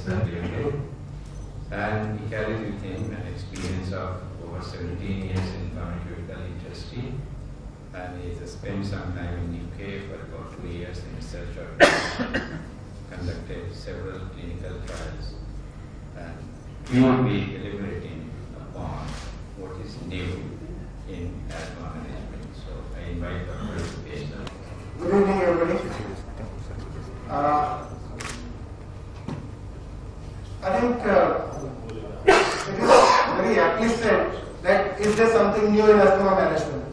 Medicine Limited, and he carries with him an experience of over 17 years in pharmaceutical industry, and he has spent some time in UK for about 2 years in research or conducted several clinical trials, and he will be deliberating upon what is new in asthma management. So I invite Dr. Bhupesh. Good evening, everybody. I think it is very aptly said that is there something new in asthma management?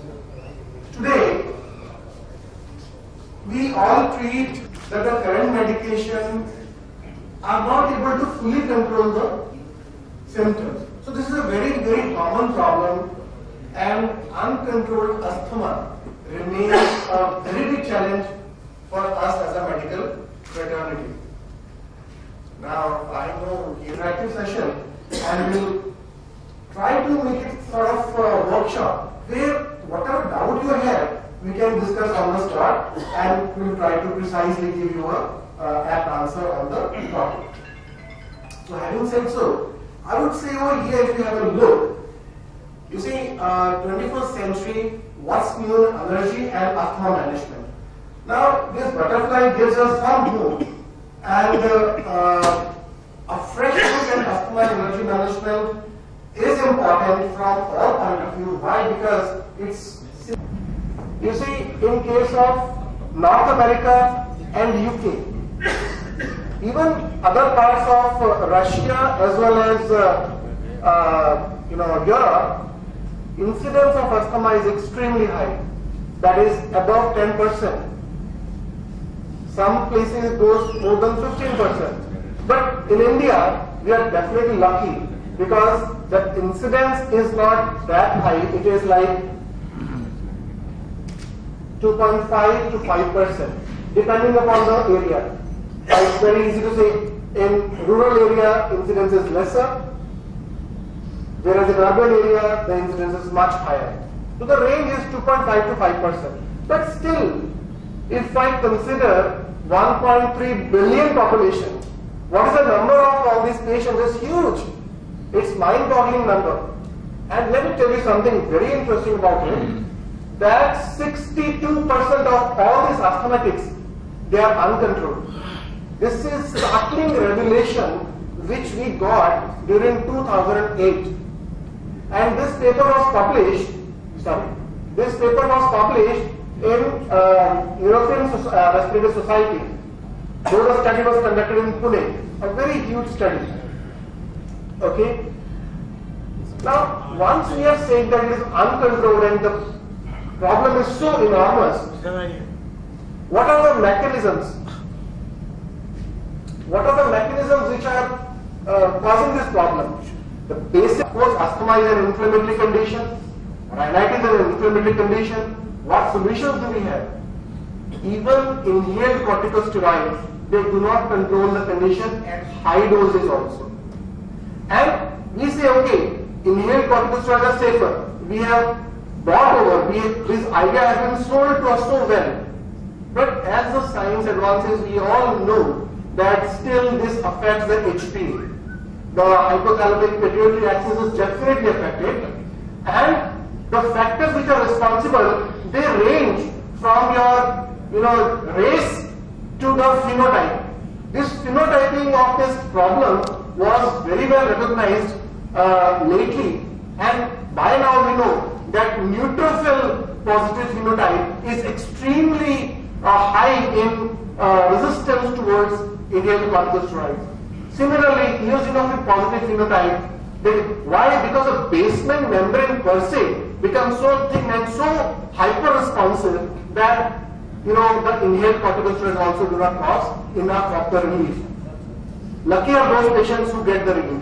Today, we all treat that the current medication are not able to fully control the symptoms. So this is a very, very common problem, and uncontrolled asthma remains a very big challenge for us as a medical fraternity. Now, I know interactive session, and we'll try to make it sort of a workshop where whatever doubt you have, we can discuss on the spot, and we'll try to precisely give you a apt answer on the topic. So, having said so, I would say over here, if you have a look, you see, 21st century, what's new in allergy and asthma management. Now, this butterfly gives us some hope, and a fresh look at asthma and allergy management is important from all point of view. Why? Because it's, you see, in case of North America and UK, even other parts of Russia as well as Europe, incidence of asthma is extremely high. That is above 10%. Some places goes more than 15%. But in India, we are definitely lucky because the incidence is not that high. It is like 2.5 to 5%, depending upon the area. It's very easy to say in rural area, incidence is lesser, whereas in urban area, the incidence is much higher. So the range is 2.5 to 5%. But still, if I consider 1.3 billion population, what is the number of all these patients? It's huge. It's mind-boggling number. And let me tell you something very interesting about it, that 62% of all these asthmatics, they are uncontrolled. This is startling revelation which we got during 2008. And this paper was published, in European Respiratory Society. Though the study was conducted in Pune, a very huge study. Okay. Now, once we have said that it is uncontrolled and the problem is so enormous, what are the mechanisms? What are the mechanisms which are causing this problem? The basic, of course, asthma is an inflammatory condition, rhinitis is an inflammatory condition. What solutions do we have? Even inhaled corticosteroids, they do not control the condition at high doses also. And we say, okay, inhaled corticosteroids are safer. We have bought over, this idea has been sold to us so well. But as the science advances, we all know that still this affects the HP. The hypothalamic pituitary axis is definitely affected, and the factors which are responsible, they range from your race to the phenotype. This phenotyping of this problem was very well recognized lately, and by now we know that neutrophil positive phenotype is extremely high in resistance towards inhaled corticosteroids. Similarly, eosinophil positive phenotype, why? Because the basement membrane per se becomes so thin and so hyper-responsive that the inhaled corticosteroids also do not cause enough of the relief. Lucky are those patients who get the relief.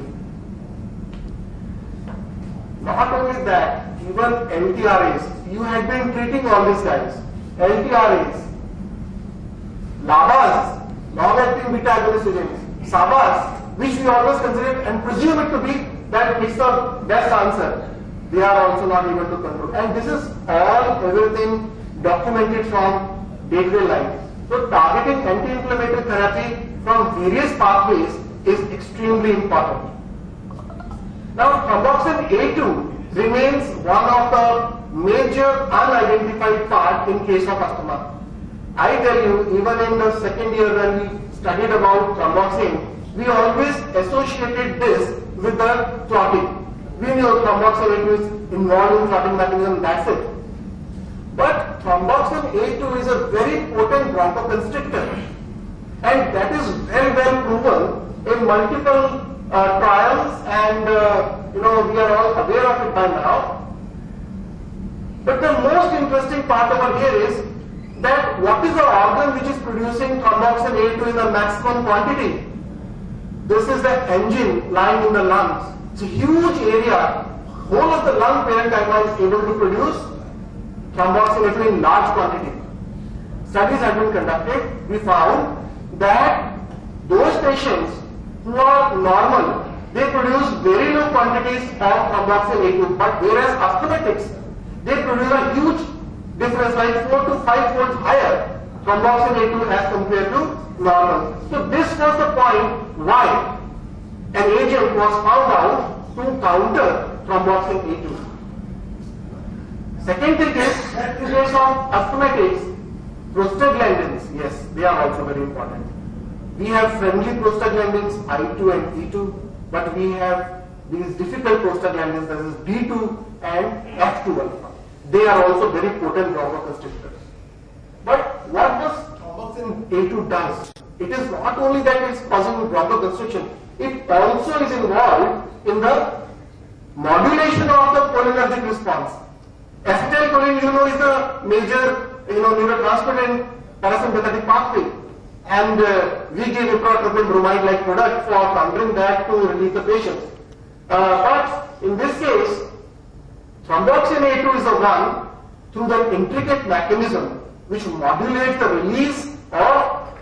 Not only that, even LTRAs, you had been treating all these guys. LTRAs, LABAs, long-acting beta-agonistic, SABAs, which we always consider and presume it to be that it's the best answer. They are also not able to control. And this is everything documented from day-to-day life. So targeting anti-inflammatory therapy from various pathways is extremely important. Now, thromboxane A2 remains one of the major unidentified part in case of asthma. I tell you, even in the second year when we studied about thromboxane, we always associated this with the clotting. We knew thromboxane A2 is involved in clotting mechanism, that's it. But thromboxane A2 is a very potent bronchoconstrictor, and that is very well proven in multiple trials, and we are all aware of it by now. But the most interesting part over here is that what is the organ which is producing thromboxane A2 in the maximum quantity? This is the engine lying in the lungs. It's a huge area. Whole of the lung parenchyma is able to produce thromboxane A2 in large quantity. Studies have been conducted. We found that those patients who are normal, they produce very low quantities of thromboxane A2, but whereas asthmatics, they produce a huge difference, like 4 to 5 fold higher thromboxane A2 as compared to normal. So this was the point why an agent was found out to counter thromboxane A2. Second thing is that in case of asthmatics, prostaglandins, yes, they are also very important. We have friendly prostaglandins I2 and E2, but we have these difficult prostaglandins, that is D2 and F2 alpha. They are also very potent bronchoconstrictors. But what does thromboxane A2 does? It is not only that it is causing bronchoconstriction, it also is involved in the modulation of the cholinergic response. Acetylcholine, is the major, neurotransmitter in parasympathetic pathway, and we give ipratropium bromide-like product for countering that to relieve the patient. But in this case, thromboxane A2 is the one through the intricate mechanism which modulates the release of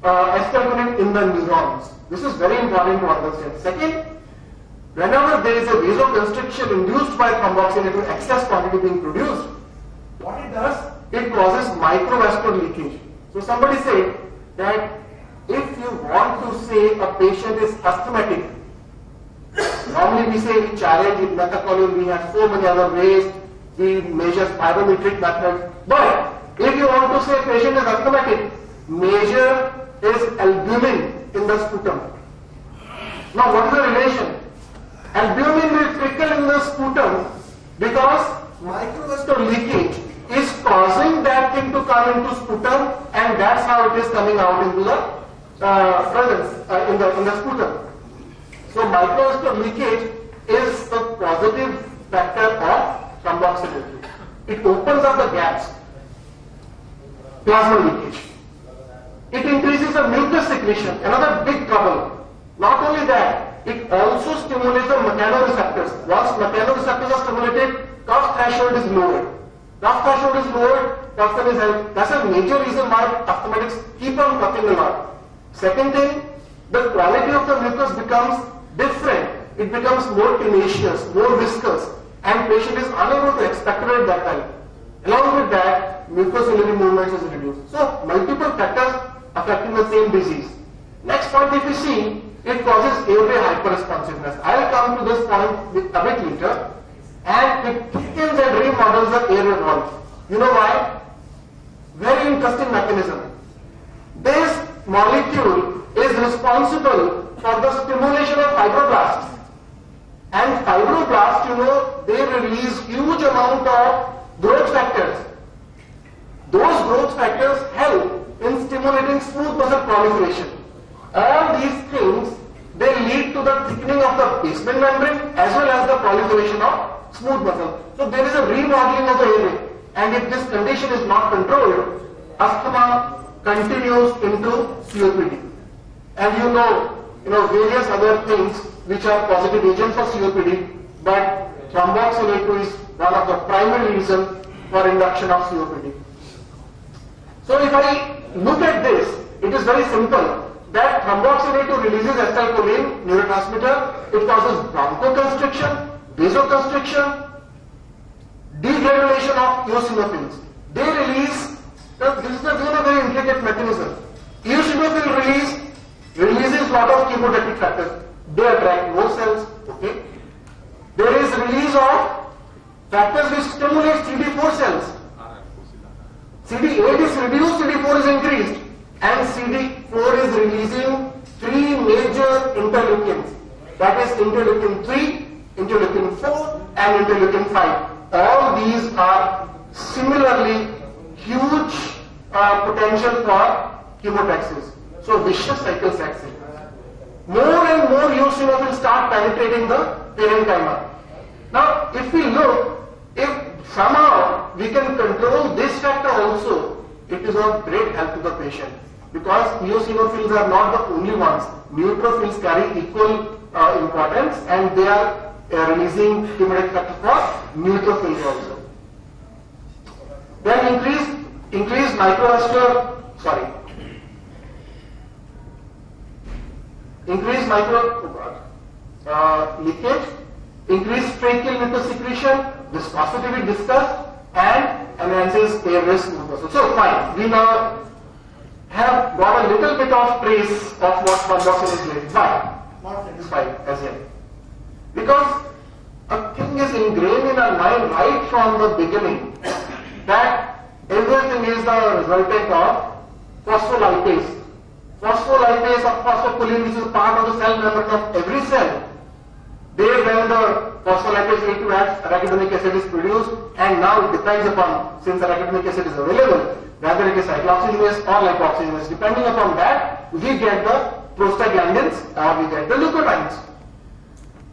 acetylcholine in the neurons. This is very important to understand. Second, whenever there is a vasoconstriction induced by thromboxane A2 excess quantity being produced, what it does, it causes microvascular leakage. So somebody said that if you want to say a patient is asthmatic, normally we say we challenge with methacholine, we have so many other ways, we measure spirometric methods, but if you want to say a patient is asthmatic, measure is albumin in the sputum. Now what is the relation? Albumin will trickle in the sputum because microvascular leakage is causing that thing to come into sputum, and that's how it is coming out into the in the sputum. So microvascular leakage is the positive factor of thromboxane A2. It opens up the gaps. Plasma leakage. It increases the mucus secretion, another big trouble. Not only that, it also stimulates the mechanoreceptors. Once mechanoreceptors are stimulated, cough threshold is lowered. Cough threshold is lowered, person is helped. That's a major reason why asthmatics keep on coughing a lot. Second thing, the quality of the mucus becomes different. It becomes more tenacious, more viscous, and patient is unable to expectorate that time. Along with that, mucociliary movements is reduced. So, multiple factors affecting the same disease. Next point, if you see, it causes airway hyperresponsiveness. I will come to this point a bit later. And it thickens and remodels the airway wall. You know why? Very interesting mechanism. This molecule is responsible for the stimulation of fibroblasts. And fibroblasts, they release huge amount of growth factors. Those growth factors help in stimulating smooth muscle proliferation. All these things, they lead to the thickening of the basement membrane as well as the proliferation of smooth muscle. So there is a remodeling of the airway, and if this condition is not controlled, asthma continues into COPD. And various other things which are positive agents for COPD, but thromboxane A2 is one of the primary reasons for induction of COPD. So if I look at this, it is very simple that thromboxane A2 releases acetylcholine neurotransmitter. It causes bronchoconstriction, vasoconstriction, degranulation of eosinophils. They release, this is again a very intricate mechanism. Eosinophil release, releases lot of chemotactic factors. They attract more cells. Okay. There is release of factors which stimulate CD4 cells. CD8 is reduced, CD4 is increased, and CD4 is releasing three major interleukins. That is interleukin 3, interleukin 4, and interleukin 5. All these are similarly huge potential for chemotaxis. So vicious cycle sets in. More and more eosinophils start penetrating the parenchyma. Now, if we look, if somehow we can control this factor also, it is of great help to the patient, because eosinophils are not the only ones. Neutrophils carry equal importance, and they are releasing chemotactic factor for neutrophils also. Then increased microvascular, increased leakage, increased tracheal mucus secretion, viscosity we discussed, and enhances air risk mucosa. So fine, we now have got a little bit of trace of what thromboxane is doing. Why? Not satisfied as yet. Because a thing is ingrained in our mind right from the beginning that everything is the resultant of phospholipase. Phospholipase or phosphocholine, which is part of the cell membrane of every cell. There, when the phospholipase A2 acts, arachidonic acid is produced, and now it depends upon, since arachidonic acid is available, whether it is cyclooxygenase or lipoxygenase. Depending upon that, we get the prostaglandins or we get the leukotrienes.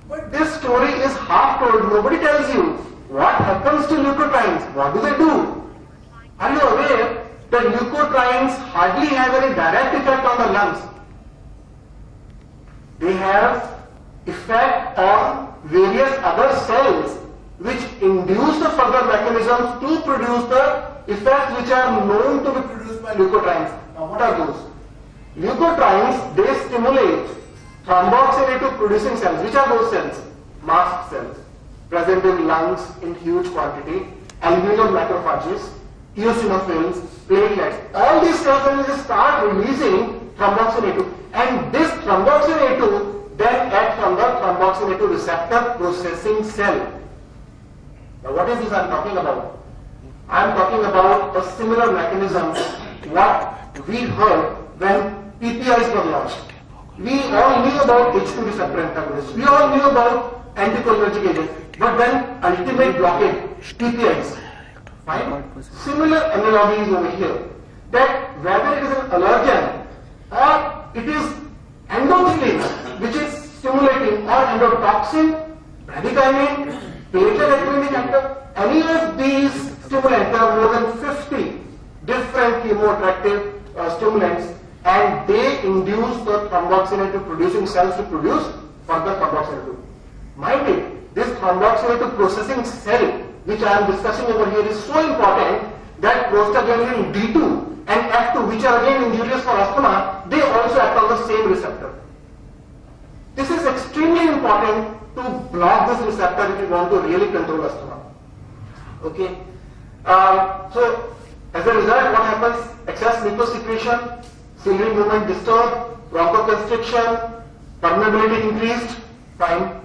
But this story is half told. Nobody tells you what happens to leukotrienes. What do they do? Are you aware that leukotrienes hardly have any direct effect on the lungs? They have effect on various other cells which induce the further mechanisms to produce the effects which are known to be produced by leukotrienes. Now what are those? Leukotrienes, they stimulate thromboxane A2 producing cells. Which are those cells? Mast cells, present in lungs in huge quantity, alveolar macrophages, eosinophils, platelets. All these cells start releasing thromboxane A2, and this thromboxane A2 then acts on the thromboxane A2 receptor processing cell. Now what is this I am talking about? I am talking about a similar mechanism what we heard when PPIs were launched. We all knew about H2 receptor antagonists. We all knew about anticholinergic agents. But then ultimate blockade, PPIs. Fine? Similar analogy is over here. That whether it is an allergen or it is endothelin, which is stimulating, or endotoxin, bradykinin, platelet activating factor, any of these stimulants, there are more than 50 different chemoattractive stimulants, and they induce the thromboxane A2 producing cells to produce further thromboxane A2. Mind it, this thromboxane A2 processing cell, which I am discussing over here, is so important that prostaglandin D2 and F2, which are again injurious for asthma, they also act on the same receptor. This is extremely important to block this receptor if you want to really control asthma. Okay. So as a result, what happens? Excess mucus secretion, ciliary movement disturbed, bronchoconstriction, permeability increased. Fine.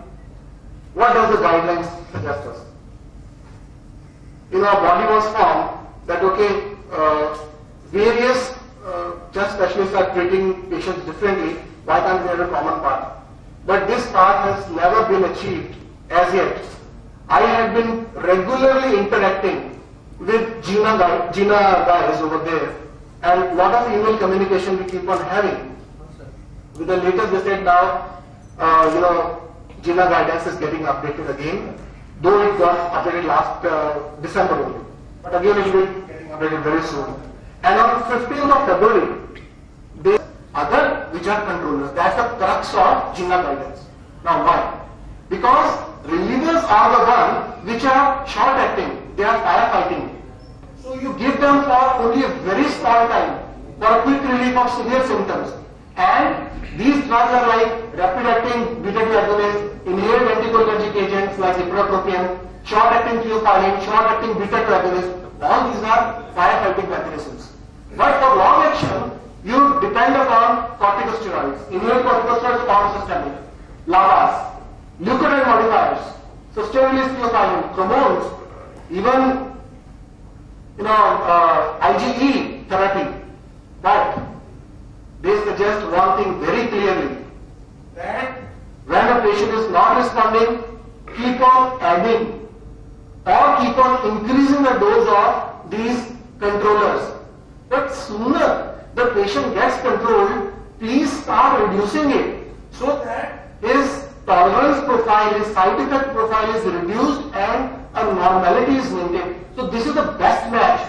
What does the guidelines suggest us? Our body was formed that various chest specialists are treating patients differently. Why can't we have a common path? But this path has never been achieved as yet. I have been regularly interacting with Gina guys over there, and lot of email communication we keep on having. With the latest they said now, Gina guidance is getting updated again, though it got updated last December only. But again it will be getting updated very soon. And on 15th of February, there are other which are controllers. That's the crux of Gina guidance. Now why? Because relievers are the one which are short acting, they are firefighting. So you give them for only a very small time for a quick relief of severe symptoms. And these drugs are like rapid acting beta-2 agonists, inhaled anticholinergic agents like ipratropium, short acting theophylline, short acting beta-2 agonists. All these are firefighting mechanisms. But for long action, you depend upon corticosteroids. Inhaled corticosteroids form systemic. LABAs, leukotriene modifiers, sustainably theophylline, chromones, even IgE therapy. But they suggest one thing very clearly, that when a patient is not responding, keep on adding or keep on increasing the dose of these controllers. But sooner the patient gets controlled, please start reducing it so that his tolerance profile, his side effect profile is reduced and a normality is maintained. So this is the best match.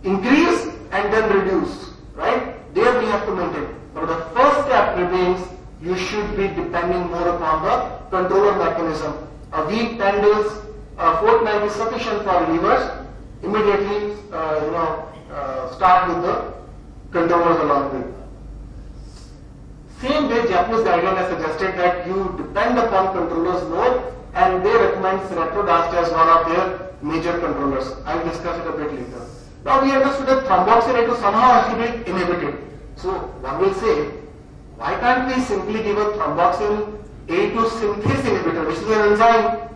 Increase and then reduce, right? There we have to maintain. But the first step remains, you should be depending more upon the controller mechanism. A week, 10 days, a fortnight is sufficient for relievers. Immediately, start with the controllers along with. Same way, Japanese guideline has suggested that you depend upon controllers more, and they recommend seratrodast as one of their major controllers. I'll discuss it a bit later. Now we understood that thromboxane A2 somehow has to be inhibited. So one will say, why can't we simply give a thromboxane A2 synthase inhibitor, which is an enzyme?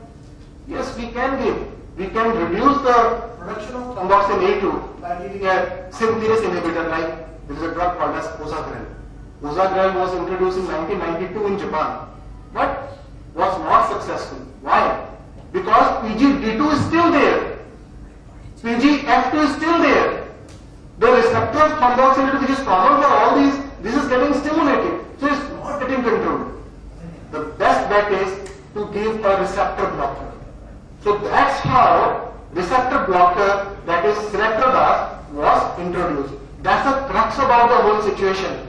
Yes, we can give. We can reduce the production of thromboxane A2 by giving a synthase inhibitor, like there is a drug called as Ozagrel. Ozagrel was introduced in 1992 in Japan, but was not successful. Why? Because PGD2 is still there. PGF2 is still there. The receptor of thromboxane A2, which is common for all these, this is getting stimulated. So it's not getting controlled. The best bet is to give a receptor blocker. So that's how receptor blocker, that is seratrodast, was introduced. That's the crux about the whole situation.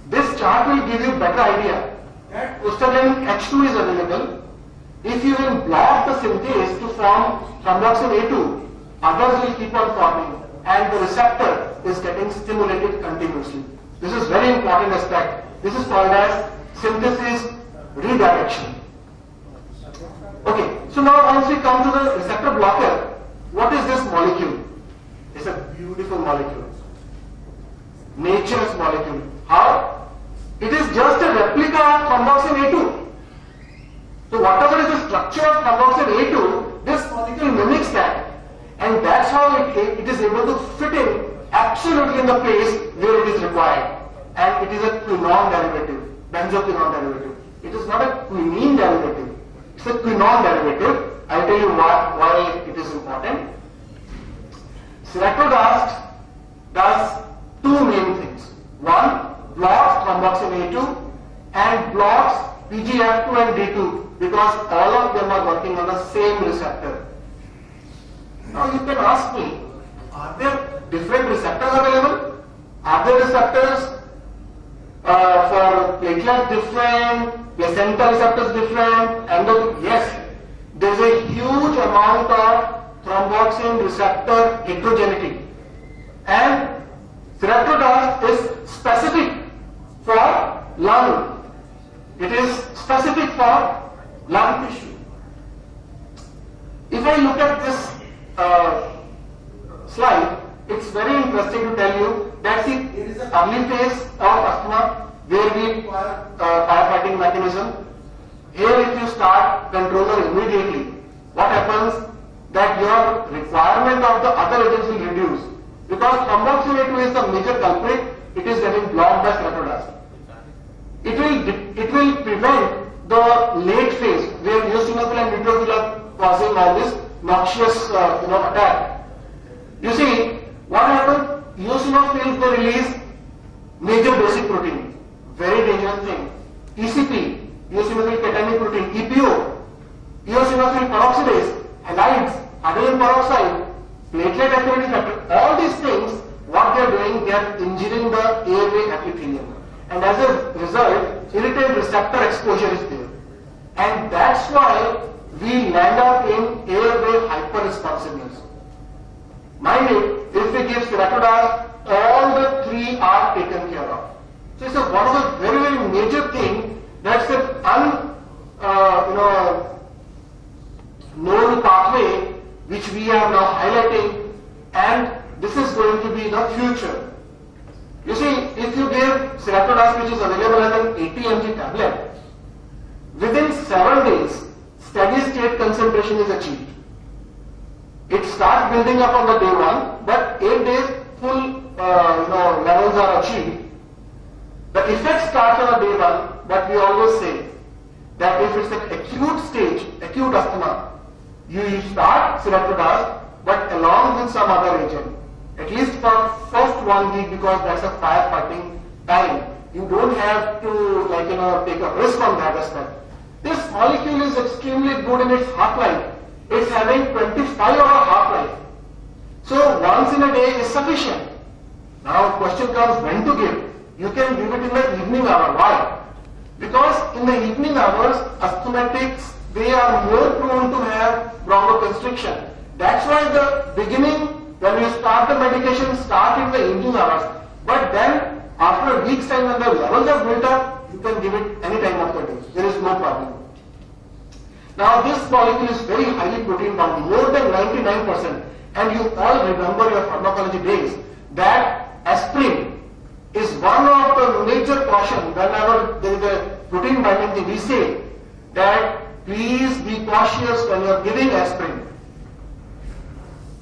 This chart will give you a better idea that prostaglandin H2 is available. If you will block the synthase to form thromboxane A2, others will keep on forming and the receptor is getting stimulated continuously. This is very important aspect. This is called as synthesis redirection. Okay, so now once we come to the receptor blocker, what is this molecule? It's a beautiful molecule. Nature's molecule. How? It is just a replica of thromboxane A2. So whatever is the structure of thromboxane A2, this molecule mimics that. And that's how it is able to fit in absolutely in the place where it is required. And it is a quinone derivative, benzoquinone derivative. It is not a quinine derivative. It's a quinone derivative. I'll tell you why it is important. Seratrodast does two main things. One, blocks thromboxane A2 and blocks PGF2 and D2 because all of them are working on the same receptor. Now you can ask me, are there different receptors available? Are there receptors for platelet different, placenta receptors different, yes. There is a huge amount of thromboxane receptor heterogeneity. And seratrodast is specific for lung. It is specific for lung tissue. If I look at this slide, it's very interesting to tell you that there is an early phase of asthma where we require firefighting mechanism. Here if you start controller immediately, what happens? That your requirement of the other agents will reduce. Because thromboxane A2 is the major culprit, it is getting blocked by seratrodast. It will prevent the late phase where eosinophil and neutrophil are causing all this noxious attack. You see, what happens? Eosinophils, they release major basic protein, very dangerous thing. ECP, eosinophil catechol protein, EPO, eosinophil peroxidase, halides, hydrogen peroxide, platelet activity factor, all these things, what they are doing, they are injuring the airway epithelium. And as a result, irritant receptor exposure is there. And that's why we land up in airway hyperresponsiveness. Mind you, if we give seratrodast, all the three are taken care of. So it's one of the very, very major thing that's an known pathway which we are now highlighting, and this is going to be the future. You see, tablet, within 7 days, steady state concentration is achieved. It starts building up on the day 1, but 8 days full levels are achieved. The effect starts on the day 1, but we always say that if it's an acute stage, acute asthma, you start seratrodast, but along with some other agent, at least for first 1 week, because that's a firefighting time. You don't have to take a risk on that aspect. This molecule is extremely good in its half-life. It's having 25-hour half-life. So once in a day is sufficient. Now question comes when to give. You can give it in the evening hour. Why? Because in the evening hours, asthmatics, they are more prone to have bronchoconstriction. That's why the beginning, when you start the medication, start in the evening hours. But then, after a week's time, when the levels are built up, you can give it any time of the day. There is no problem. Now, this molecule is very highly protein bound, more than 99%. And you all remember your pharmacology days that aspirin is one of the major caution whenever there is a protein binding thing. We say that please be cautious when you are giving aspirin.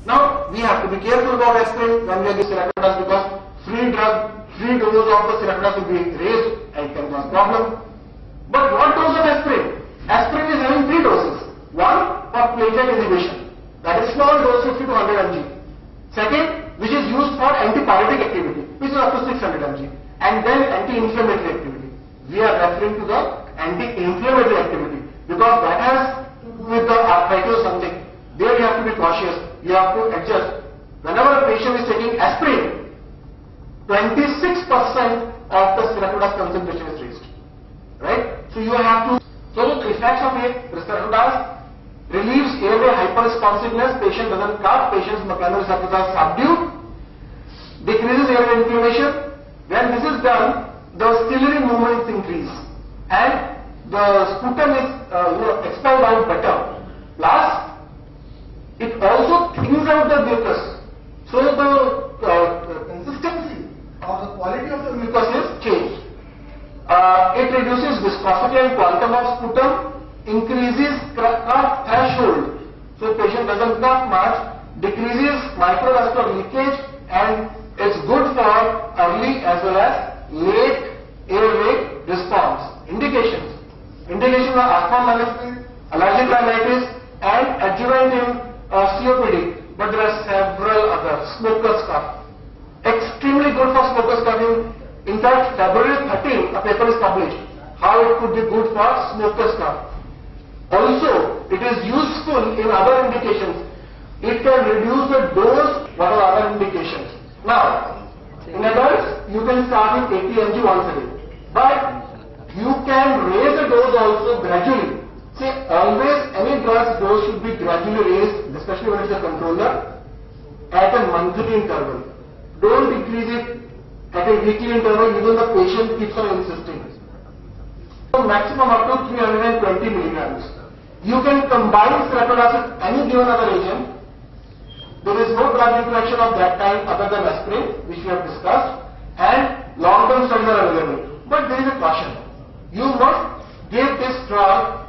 Now, we have to be careful about aspirin when we are giving seratrodast, because free dose of the seratrodast will be raised and can cause problem. But what dose of aspirin? Aspirin is having 3 doses. One for platelet inhibition, that is small dose 50 to 100 mg. Second, which is used for antipyretic activity, which is up to 600 mg. And then anti-inflammatory activity. We are referring to the anti-inflammatory activity because that has to do with the arthritis or something. There you have to be cautious. You have to adjust. Whenever a patient is taking aspirin, 26% of the seratrodast concentration is raised. Right? So you have to. So the effects of seratrodast relieves airway hyperresponsiveness. Patient doesn't cough. Patient's mechanical receptors are subdued. Decreases airway inflammation. When this is done, the ciliary movements increase and the sputum is expelled out better. Plus, it also thins out the mucus. So the consistency or the quality of the mucus is changed. It reduces viscosity and quantum of sputum, increases cough threshold. So patient doesn't cough much, decreases microvascular leakage, and it's good for early as well as late airway response. Indications. Indications are asthma management, allergic rhinitis, and adjuvant in COPD. But there are several others. Smoker's cough. Extremely good for smoker's cough. In fact, February 13, a paper is published. How it could be good for smoker's cough. Also, it is useful in other indications. It can reduce the dose. What are other indications? Now, in adults, you can start with 80 mg once a day. But you can raise the dose also gradually. See, always any drug's dose should be gradually raised, especially when it's a controller, at a monthly interval. Don't decrease it at a weekly interval, even the patient keeps on insisting. So maximum up to 320 milligrams. You can combine seratrodast with any given other agent. There is no drug interaction of that kind other than aspirin, which we have discussed, and long-term studies are available. But there is a caution. You must give this drug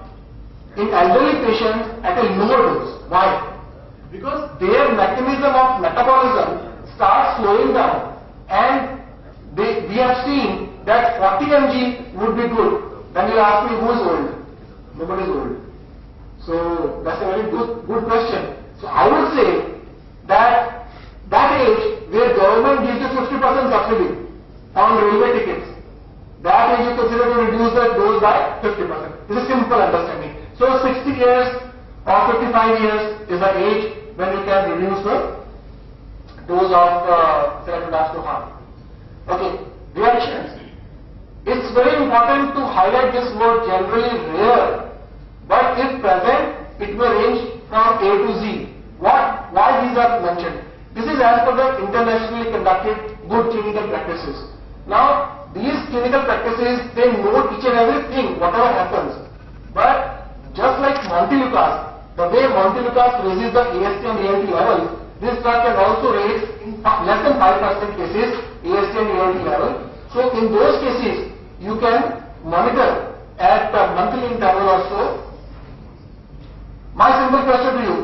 in elderly patients at a lower dose. Why? Because their mechanism of metabolism starts slowing down, and we have seen that 40 mg would be good. Then you ask me who is old? Nobody is old. So that's a very good question. So I would say that age where government gives you 50% subsidy on railway tickets, that age you consider to reduce the dose by 50%. This is simple understanding. So 60 years or 55 years is the age when you can reduce the dose of seratrodast to harm. Okay, reactions. It's very important to highlight this word generally rare, but if present, it may range from A to Z. Why these are mentioned? This is as per the internationally conducted good clinical practices. Now, these clinical practices, they note each and everything, whatever happens. But just like Montelukast, the way Montelukast raises the AST and ALT levels, this drug can also raise in less than 5% cases AST and ALT level. So in those cases, you can monitor monthly interval or so. My simple question to you,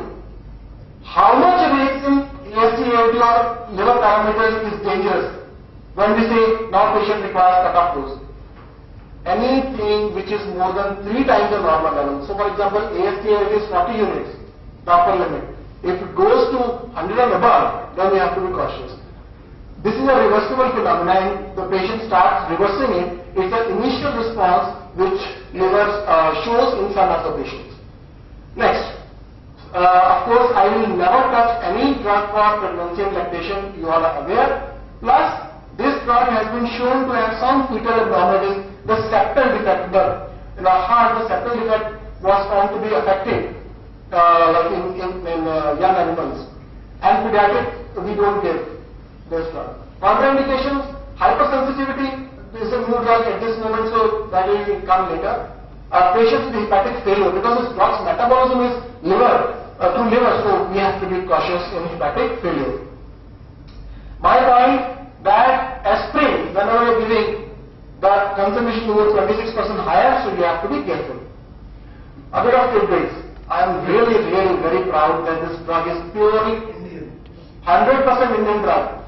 how much raise in AST, ALT or liver parameters is dangerous when we say now patient requires cut-off dose? Anything which is more than 3 times the normal level. So for example, AST, ALT is 40 units, the upper limit. If it goes to 100 and above, then we have to be cautious. This is a reversible phenomenon. The patient starts reversing it. It's an initial response which liver shows in some of the patients. Next, of course, I will never touch any drug for pregnancy and lactation. You all are aware. Plus, this drug has been shown to have some fetal abnormalities. The septal defect, in the heart, the septal defect was found to be affected, like in young animals. And pediatric, we don't give this drug. Contraindications, hypersensitivity. This is a new drug at this moment, so that will come later. Patients with hepatic failure, because this drug's metabolism is liver, through liver, so we have to be cautious in hepatic failure. My point that aspirin, whenever you're giving, the concentration over 26% higher, so you have to be careful. A bit of tidbits. I am really very proud that this drug is purely Indian. 100% Indian drug.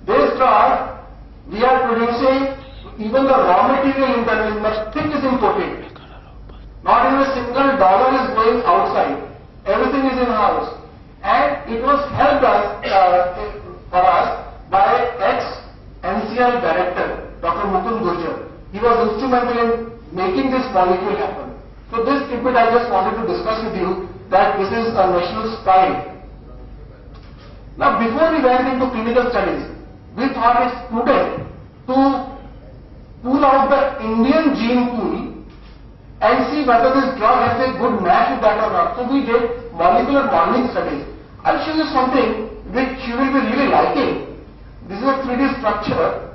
This drug, we are producing, even the raw material internally, nothing is imported. Not even a single dollar is going outside. Everything is in-house. And it was helped us, for us by ex-NCL director, Dr. Mukund Gurjar. He was instrumental in making this molecule happen. So this tidbit I just wanted to discuss with you, that this is a national pride. Now before we went into clinical studies, we thought it's prudent to pull out the Indian gene pool and see whether this drug has a good match with that or not. So we did molecular modeling studies. I'll show you something which you will be really liking. This is a 3D structure.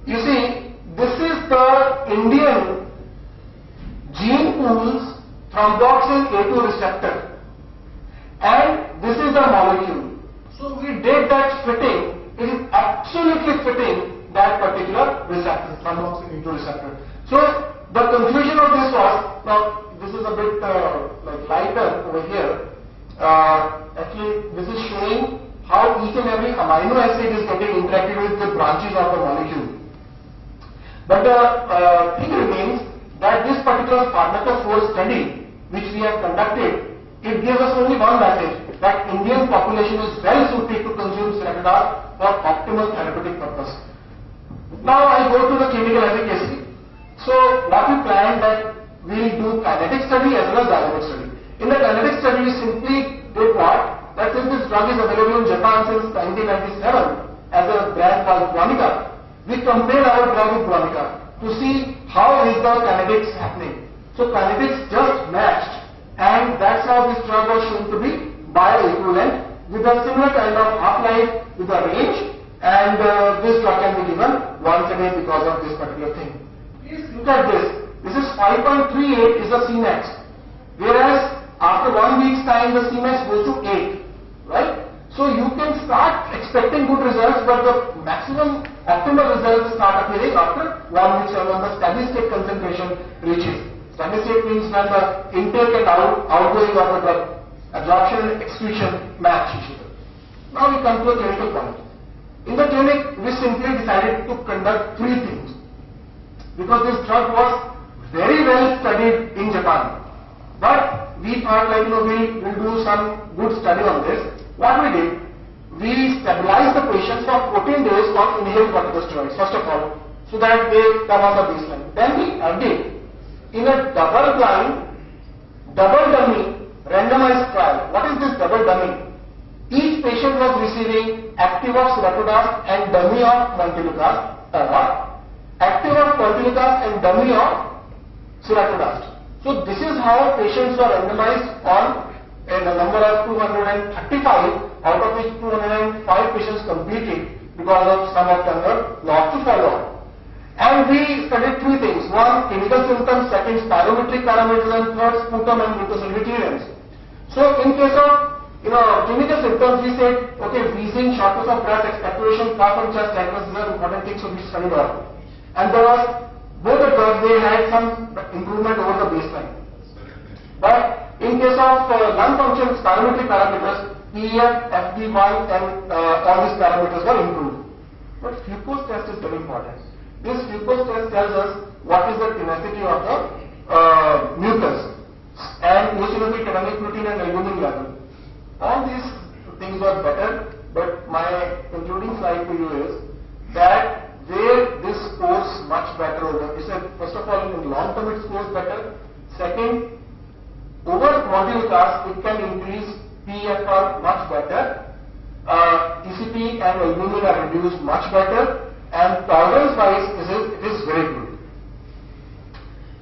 You see, this is the Indian gene pool's thromboxane A2 receptor, and this is the molecule. So we did that fitting. It is absolutely fitting that particular receptor, thromboxane A2 receptor. So the conclusion of this was, now this is a bit like lighter over here. Actually, this is showing how each and every amino acid is getting interacted with the branches of the molecule. But the thing remains that this particular pharmacophore study which we have conducted, it gives us only one message, that Indian population is well suited to consume seratrodast for optimal therapeutic purpose. Now I go to the clinical efficacy. So what we planned that we will do kinetic study as well as dynamic study. In the kinetic study we simply did what? That since this drug is available in Japan since 1997 as a brand called Guanica, we compared our drug with Guanica to see how is the kinetics happening. So kinetics just matched, and that's how this drug was shown to be bioequivalent with a similar kind of half-life with a range, and this drug can be given once a day because of this particular thing. Please look at this. This is 5.38 is the Cmax, whereas after 1 week's time the Cmax goes to 8, right? So you can start expecting good results, but the maximum optimal results start appearing after 1 week when the steady state concentration reaches. Steady state means when the intake and outgoing of the drug, absorption and excretion match each other. Now we come to a clinical point. In the clinic, we simply decided to conduct 3 things. Because this drug was very well studied in Japan. But we thought like, we'll do some good study on this. What we did, we stabilized the patients for 14 days on inhaled corticosteroids, first of all, so that they come on the baseline. Then we added in a double-blind, double-dummy, randomized trial. What is this double-dummy? Each patient was receiving active of seratrodast and dummy of montelukast, active of montelukast and dummy of seratrodast. So this is how patients were randomized on a number of 235, out of which 205 patients completed because of some of them were lost to follow-up. And we studied 3 things. 1, clinical symptoms, 2, spirometric parameters, and 3, sputum and mucosal clearance. So in case of clinical symptoms, we said, okay, wheezing, shortness of breath, expectoration, cough and chest tightness, these are important things to be studied on. And there was, both the drugs, they had some improvement over the case of lung function spirometry parameters, PEF, FD1 and all these parameters were improved. But glucose test is very important. This glucose test tells us what is the tenacity of the mucus and eosinophil canonic protein and albumin level. All these things were better, but my concluding slide to you is that where this scores much better over, he said first of all in long term it scores better. Second, over module class it can increase PFR much better. TCP and albumin are reduced much better, and tolerance wise it is very good.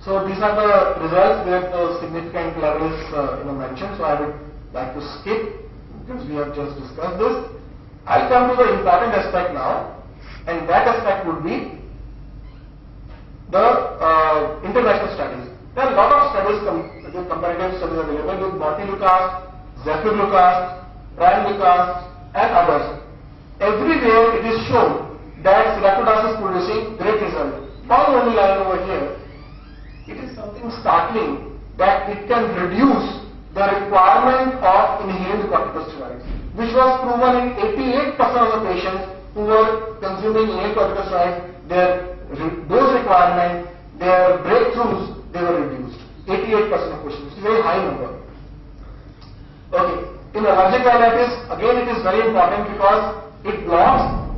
So these are the results where the significant levels mentioned. So I would like to skip because we have just discussed this. I'll come to the important aspect now, and that aspect would be the international studies. There are a lot of studies, comparative studies available with Mortellukast, Zephyr-Lukast, Pran-Lukast and others. Everywhere it is shown that seratrodast is producing great result. One only line over here. It is something startling that it can reduce the requirement of inhaled corticosteroids, which was proven in 88% of the patients who were consuming inhaled corticosteroids. Their dose requirement, their breakthroughs, they were reduced. 88% of patients. It's a very high number. Okay. In allergic rhinitis, again it is very important because it blocks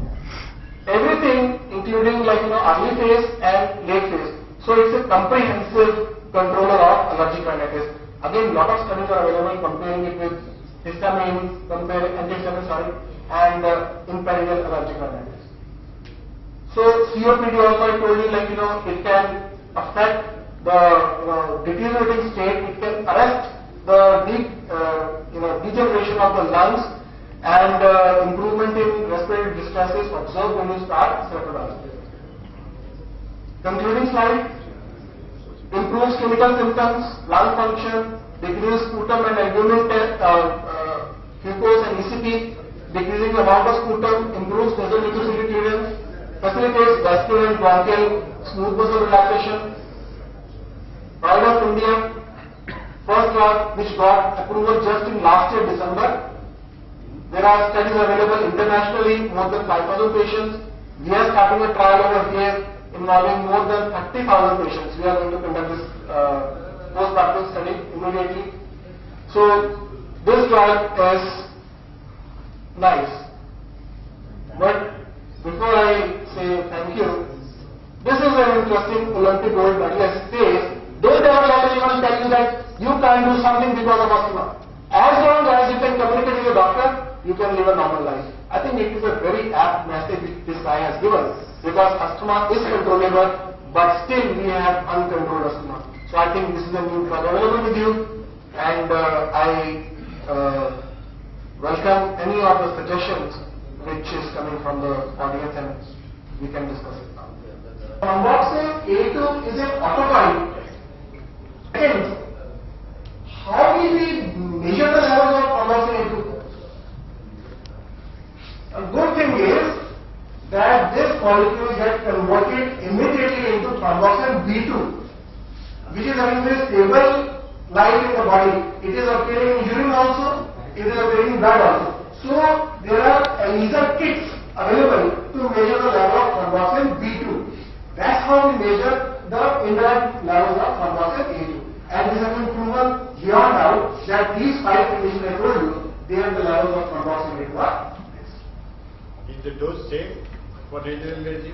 everything including early phase and late phase. So it's a comprehensive controller of allergic rhinitis. Again, lot of studies are available comparing it with histamine, antihistamine, and imperial allergic rhinitis. So COPD also I told you it can affect the deteriorating state. It can arrest the degeneration of the lungs and improvement in respiratory distresses observed when you start seratrodast. Concluding slide. Improves clinical symptoms, lung function, decreases sputum and albumin glucose and ECP, decreasing the amount of sputum, improves nasal mucosity clearance, facilitates vascular and bronchial smooth muscle relaxation. Pride of India, first drug which got approval just in last year December. There are studies available internationally, more than 5,000 patients. We are starting a trial over here involving more than 30,000 patients. We are going to conduct this post-marketing study immediately. So this drug is nice. But before I say thank you, this is an interesting Olympic gold medalist says, don't ever let anyone tell you that you can't do something because of asthma. As long as you can communicate with your doctor, you can live a normal life. I think it is a very apt message this guy has given, because asthma is controllable, but still we have uncontrolled asthma. So I think this is a new drug available with you, and I welcome any of the suggestions which is coming from the audience, and we can discuss it now. Thromboxane A2 is an autotype. And how will we measure the levels of thromboxane A2? A good thing is that this molecule gets converted immediately into thromboxane B2, which is having a stable life in the body. It is appearing in urine also, it is appearing in blood also. So there are ELISA kits available to measure the level of thromboxane B2. That's how we measure the indirect levels of thromboxane A2. And this has been proven beyond doubt that these 5 conditions I told you, they are the levels of thromboxane A2 are. Is the dose same for renal allergy?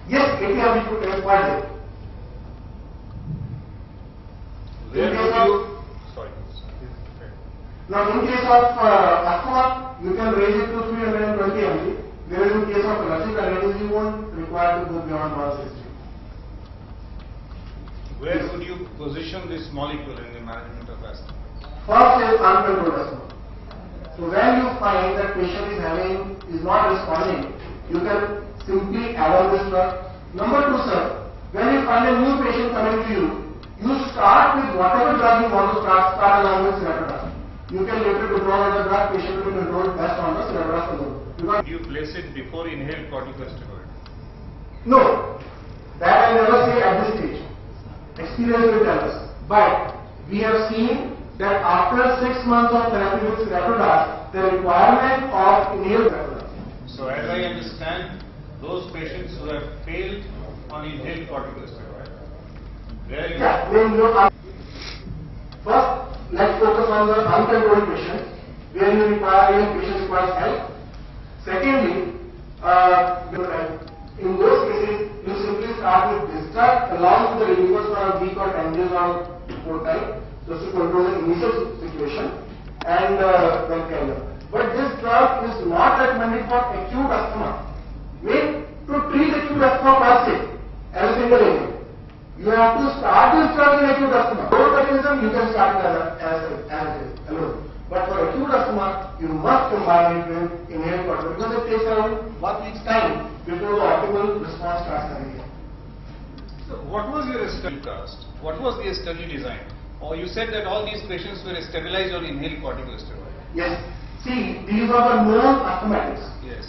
Yes, 80 mg per day. Where would you? Sorry. Now, in case of asthma, you can raise it to 320 mg. Whereas in case of allergic rhinitis, you won't require to go beyond 160. Where would you position this molecule in the management of asthma? First is uncontrolled asthma. So when you find that patient is not responding, you can simply add on this drug. Number 2, sir, when you find a new patient coming to you, you start with whatever drug you want to start along with seratrodast. You can later withdraw the drug, patient will be controlled best on the seratrodast alone. Do you place it before inhaled corticosteroid? No, that I never say at this stage. Experience will tell us. But we have seen that after 6 months of therapy with seratrodast, the requirement of inhaled seratrodast. So as I understand, those patients who have failed on inhaled corticosteroid, where you first, let's focus on the uncontrolled patient, where patient requires help. Secondly, in those cases, you simply start with discharge along with the removers for a week or 10 days or more time, just to control the initial situation, and then carry on. But this drug is not recommended for acute asthma. To treat acute asthma per se, as a single agent, you have to start this drug in acute asthma. For mechanism, you can start it as alone. But for acute asthma, you must combine it with inhaled corticosteroid because it takes around 1 week's time before the optimal response starts coming in. So what was your study cast? What was the study design? Or you said that all these patients were stabilized on inhaled corticosteroid? Yes. See, these are the known asthmatics. Yes.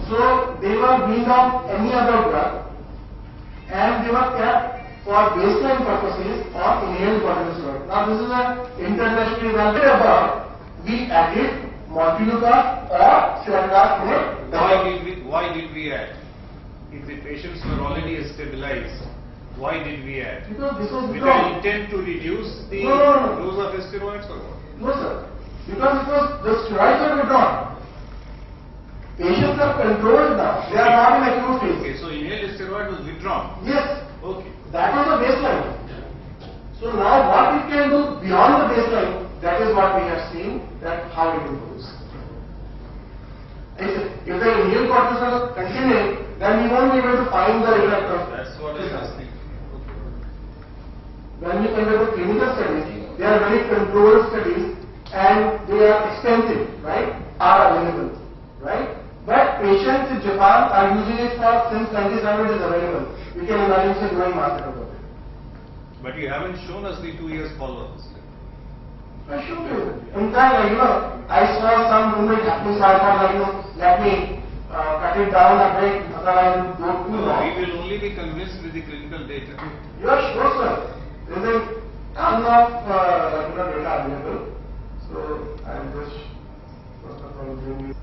So they were weaned off any other drug and they were kept for baseline purposes on inhaled corticosteroid. Now this is an internationally evaluated above. We added montelukast or seratrodast in it. Why did we add? If the patients were already stabilized, why did we add? Because this was with the intent to reduce the dose of steroids or what? No sir. Because the steroids are withdrawn. Patients are controlled now. They are not in acute phase. Okay, so inhaled steroid was withdrawn. Yes. Okay. That was the baseline. So now what we can do beyond the baseline, that is what we have seen, that how it improves. If the inhaled corticosteroid continue, then we won't be able to find the effect of. That's what I was thinking. Okay. When we conduct the clinical studies, they are very controlled studies and they are extensive, right? Are available, right? But patients in Japan are using it for since 97 it is available. We can imagine it's a growing market over there. But you haven't shown us the 2 years follow-ups. I showed you. In fact, I saw some movement happening, so I thought, let me cut it down a bit, otherwise it will go too long. We will only be convinced with the clinical data. You are sure, sir. There is a ton of data available. So I will just first of all bring you.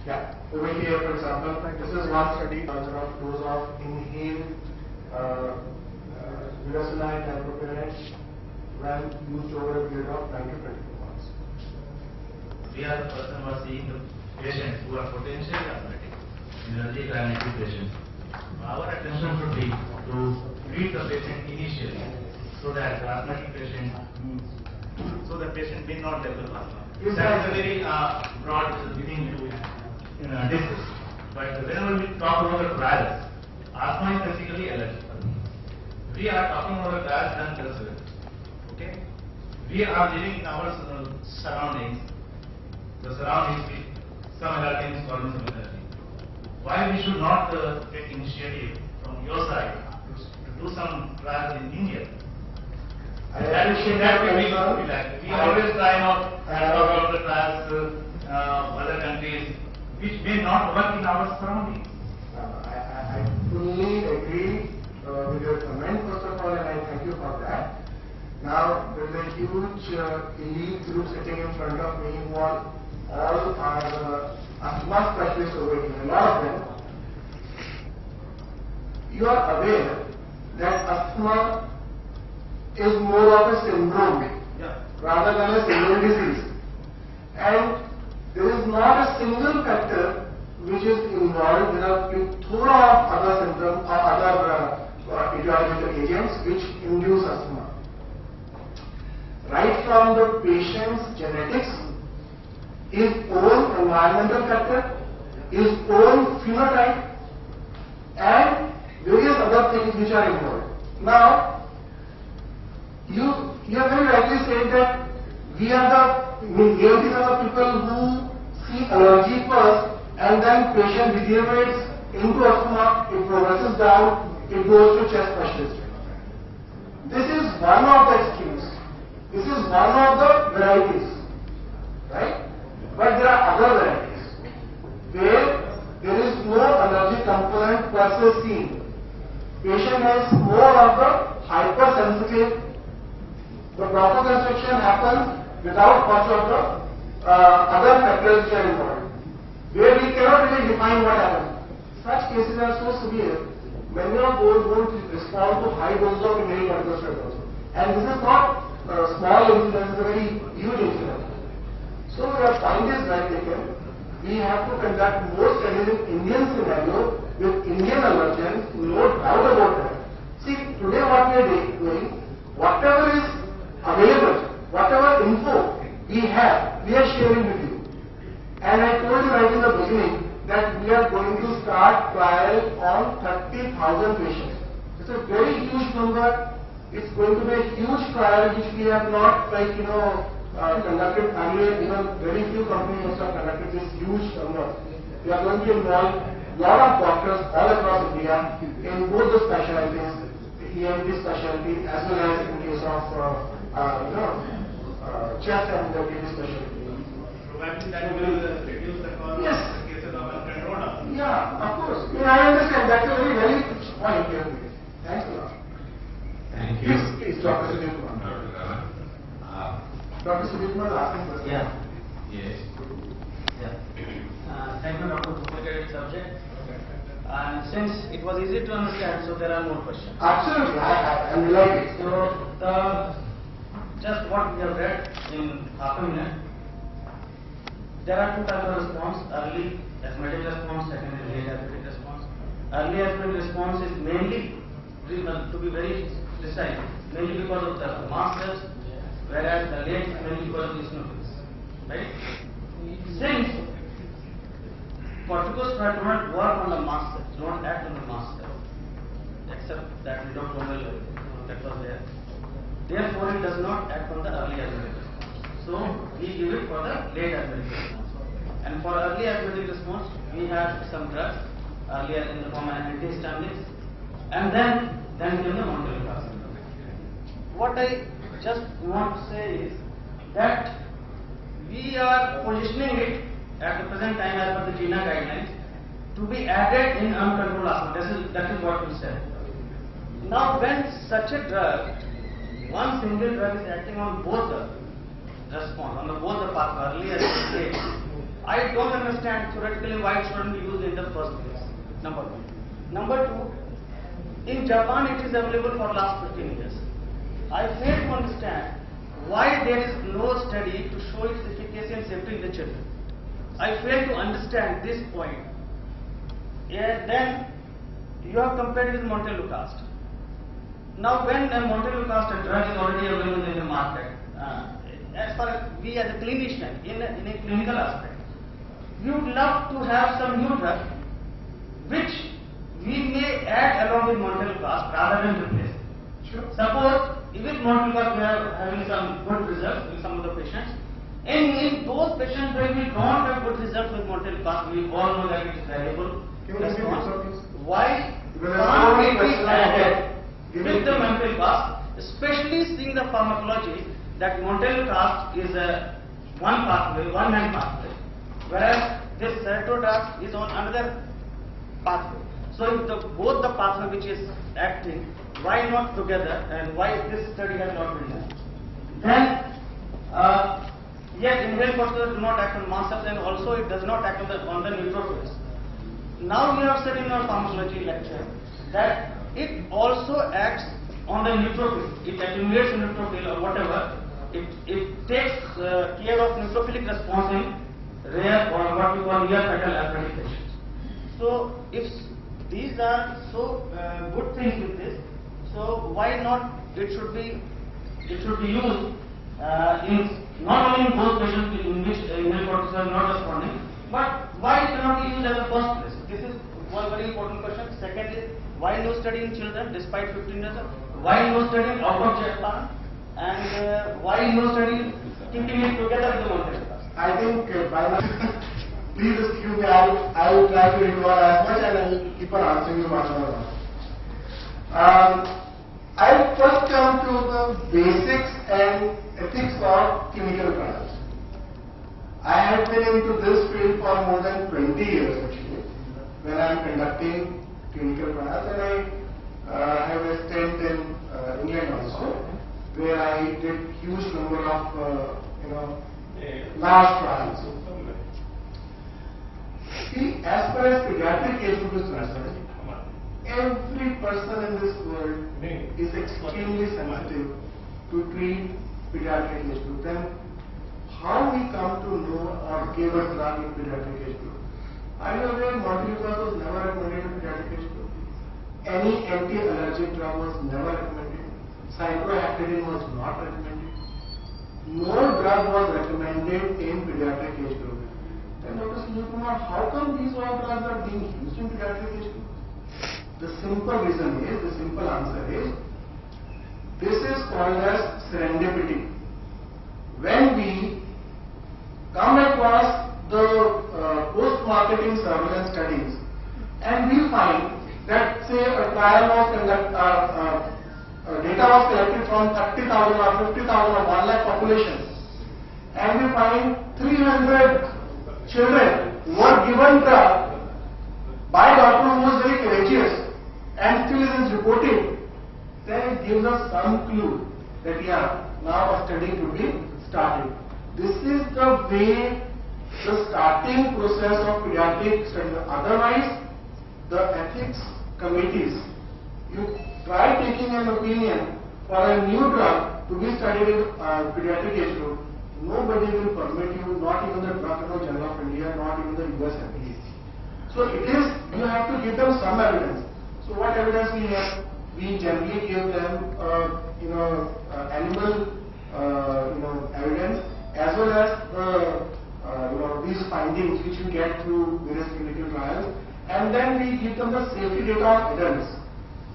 Yeah, over here, for example, this is one study measure of dose of inhaled budesonide and propionate when used over a period of 9 to 24 months. We are the person who are seeing the patients who are potentially asthmatic, energy gravity patients. Our attention should be to treat the patient initially so that the asthmatic patient, may not develop asthma. That is a very broad thing to discuss. But whenever we talk about the trials, asthma is basically allergy. We are talking about the trials done elsewhere. Okay? We are living in our surroundings. The surroundings with some allergens causing some allergy. Why we should not take initiative from your side to do some trials in India? That we always try not to talk about the trials other countries which may not work in our surroundings. I fully agree with your comment, first of all, and I thank you for that. Now, there is a huge elite group sitting in front of me who are all are asthma specialists over here, a lot of them. You are aware that asthma is more of a syndrome rather than a single disease. And there is not a single factor which is involved. There are a plethora of other symptoms or other etiological agents which induce asthma. Right from the patient's genetics, his own environmental factor, his own phenotype, and various other things which are involved. Now, you have very rightly said that we are the majority of the people who see allergy first and then patient degenerates into asthma, it progresses down, it goes to chest specialist. This is one of the extremes. This is one of the varieties, right? But there are other varieties where there is no allergy component per se seen. Patient has more of the hypersensitive, the proper construction happens without much of the other factors which are involved, where we cannot really define what happens. Such cases are so severe, many of those won't respond to high doses of inhaled corticosteroid also. And this is not a small incident, it's a very huge incident. So your point is well taken. We have to conduct more studies in Indian scenario with Indian allergens, no doubt about that. See, today what we are doing, whatever is available, whatever info we have, we are sharing with you. And I told you right in the beginning that we are going to start trial on 30,000 patients. It's a very huge number. It's going to be a huge trial which we have not, conducted earlier. Even very few companies have conducted this huge number. We are going to involve a lot of doctors all across India in both the specialties, the ENT specialty as well as in case of chest and the kidney specialty. Probably that will reduce the cost Yes. of the cases of uncontrolled. Yeah, of course. I understand. That's a very valid point here. Thanks a lot. Thank you. Please, Dr. Sudhir Kumar. Dr. Dewan. Dr. Sudhir Kumar is asking questions. Yeah. Yes. Thank you, Dr. Bhupesh, subject. And since it was easy to understand, so there are more questions. Absolutely. I'm delighted. So, just what we have read in half a minute, there are two types of response: early asthmatic response, secondary late asthmatic response. Early asthmatic response is mainly, to be very precise, mainly because of the mast cells, whereas the late is mainly because of eosinophils. Right? Since corticosteroid do not work on the mast cells, do not act on the mast cells, except that mitochondrial that was there. Therefore, it does not act on the early asthmatic response. So, we give it for the late asthmatic response. And for early asthmatic response, we have some drugs earlier in the form of antihistamines, and then came the montelukast. What I just want to say is that we are positioning it at the present time as per the GINA guidelines to be added in uncontrolled asthma. That is what we said. Now, when such a drug, one single drug is acting on both the response, on both the path, early and late, I don't understand theoretically why it shouldn't be used in the first place. Number one. Number two, in Japan it is available for last 15 years. I fail to understand why there is no study to show its efficacy and safety in the children. I fail to understand this point. Then you have compared with montelukast. Now, when a montelukast drug is already available in the market, as far as we as a clinician in a clinical aspect, we would love to have some new drug which we may add along with montelukast rather than replace. Sure. Suppose with montelukast we are having some good results in some of the patients. In those patients where we don't have good results with montelukast, we all know that it is variable. Why can't it be added with the montelukast, especially seeing the pharmacology that montelukast is a one-man pathway, whereas this seratrodast is on another pathway. So if both the pathway which is acting, why not together, and why this study has not been done? Then, yes, inhaled corticosteroids do not act on mast cells, and also it does not act on the neutrophils. Now we have said in our pharmacology lecture that it also acts on the neutrophil. It accumulates neutrophil or whatever. It takes care of neutrophilic response in rare or what we call near fatal asthmatic patients. So if these are so good things with this, so why not it should be used in not only in those patients in which inhaled corticosteroids are not responding, but why it cannot be used as a first place? This is one very important question. Second is, why no study in children despite 15 years old? Why no study out of Japan? And why no study keeping it together with the montelukast? I think by now, please excuse me, I will try to recover as much and I will keep on answering you much more. I'll first come to the basics and ethics of clinical trials. I have been into this field for more than 20 years actually, when I am conducting clinical trials, and I have a stint in England also. where I did huge number of large trials. See, as far as pediatric age group is concerned, every person in this world is extremely sensitive to treat pediatric age group. Then how we come to know or give a drug in pediatric age group? Are you aware montelukast was never recommended in pediatric age group? Any anti-allergic drug was never recommended. Cyproheptadine was not recommended. No drug was recommended in pediatric age group. Then Dr. Sunil Kumar, how come these all drugs are being used in pediatric age group? The simple reason is, the simple answer is, this is called as serendipity. When we come across the post-marketing surveillance studies and we find that, say, a trial was data was collected from 30,000 or 50,000 or 1 lakh population, and we find 300 children were given drug by doctor who was very courageous and still is reporting, then it gives us some clue that now a study could be started. This is the way the starting process of pediatric study. Otherwise, the ethics committees, you try taking an opinion for a new drug to be studied in pediatric age group, nobody will permit you, not even the Drug Control General of India, not even the US FDA. So it is, you have to give them some evidence. So what evidence we have? We generally give them, animal, evidence, as well as these findings which we get through various clinical trials, and then we give them the safety data of adults.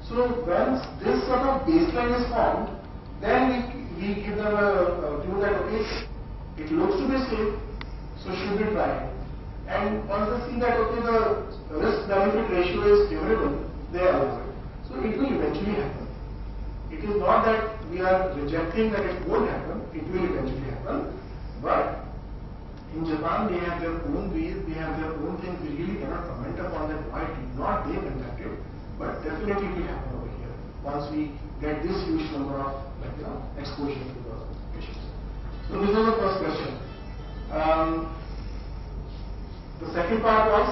So once this sort of baseline is formed, then we give them a clue that okay, it looks to be safe, so should we try it? And once they see that okay, the risk-benefit ratio is favorable, they allow it. So it will eventually happen. It is not that we are rejecting that it won't happen, it will eventually happen. But in Japan, they have their own ways, they have their own things. We really cannot comment upon that. Why did not they conduct it? But definitely it will happen over here once we get this huge number of exposure to the patients. So this was the first question. The second part was,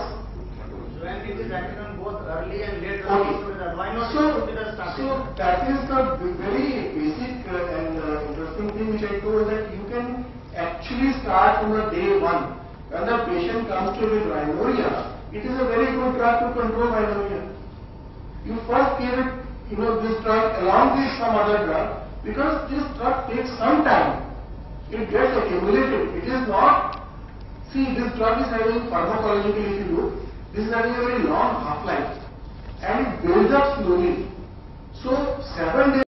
when it is acted on both early and late, why not so starting? that is the very basic and interesting thing which I told, that you can actually start from the day one. When the patient comes to with rhinorrhea, it is a very good drug to control rhinorrhea. You first give it, this drug along with some other drug, because this drug takes some time. It gets accumulated. It is not, see, this drug is having pharmacologically, if you look, this is having a very long half-life, and it builds up slowly. So 7 days